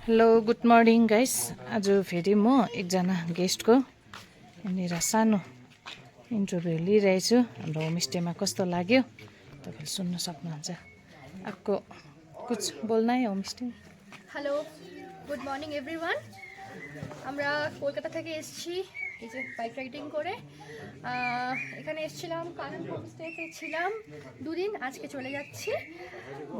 Hello good morning guys. आज फेरि म एकजना गेस्टको यहाँनिर सानो इन्टरभ्यू लिइरहेछु। हाम्रो होमस्टेमा कस्तो लाग्यो तपाईँले सुन्न सक्नुहुन्छ। आपको कुछ बोलना है homestay? Hello, good morning everyone. আমরা কলকাতা থেকে এসেছি এই যে বাইক রাইডিং করে। এখানে এসেছিলাম, কানন হোমস্টেতে ছিলাম দুদিন, আজকে চলে যাচ্ছি।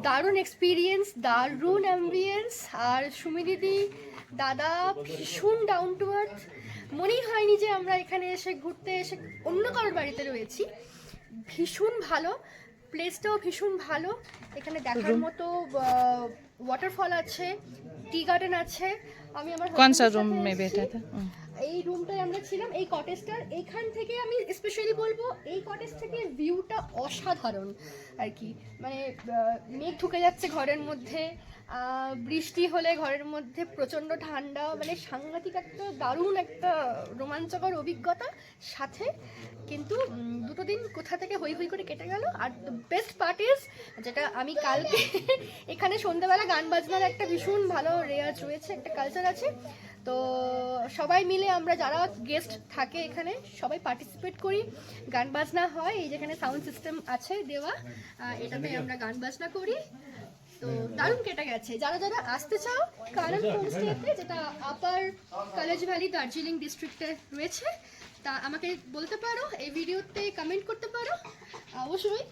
দারুণ এক্সপিরিয়েন্স, দারুণ অ্যাম্বিয়েন্স। আর সুমি দিদি, দাদা ভীষণ ডাউন টু আর্থ। মনেই হয়নি যে আমরা এখানে এসে ঘুরতে এসে অন্য কারোর বাড়িতে রয়েছি। ভীষণ ভালো, প্লেসটাও ভীষণ ভালো। এখানে দেখার মতো ওয়াটারফল আছে, টি গার্ডেন আছে। আমি আমার कौन सा husband-এর रूम সাথে में এসেছি। बैठा था? এই রুমটায় আমরা ছিলাম, এই কটেজটার এইখান থেকে আমি স্পেশালি বলবো এই কটেজ থেকে ভিউটা অসাধারণ আর কি। মানে মেঘ ঢুকে যাচ্ছে ঘরের মধ্যে, বৃষ্টি হলে ঘরের মধ্যে প্রচণ্ড ঠান্ডা, মানে সাংঘাতিক একটা দারুণ একটা রোমাঞ্চকর অভিজ্ঞতা সাথে। কিন্তু দুটো দিন কোথা থেকে হই হই করে কেটে গেল। আর বেস্ট পার্ট ইজ, যেটা আমি কালকে এখানে সন্ধ্যাবেলা গান বাজনার একটা ভীষণ ভালো রেওয়াজ রয়েছে, একটা কালচার আছে। তো সবাই মিলে আমরা যারা গেস্ট থাকে এখানে সবাই পার্টিসিপেট করি, গান বাজনা হয়। এই যেখানে সাউন্ড সিস্টেম আছে দেওয়া, এটাতে আমরা গান বাজনা করি। তো দারুণ কেটে গেছে। যারা যারা আসতে চাও কারণ হোমস্টেতে, যেটা আপার কলেজ ভ্যালি দার্জিলিং ডিস্ট্রিক্টে রয়েছে, তা আমাকে বলতে পারো, এই ভিডিওতে কমেন্ট করতে পারো। অবশ্যই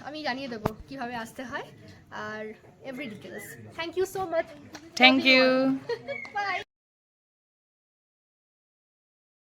আমি জানিয়ে দেবো কিভাবে আসতে হয় আর every details. Thank you so much. Thank you. By.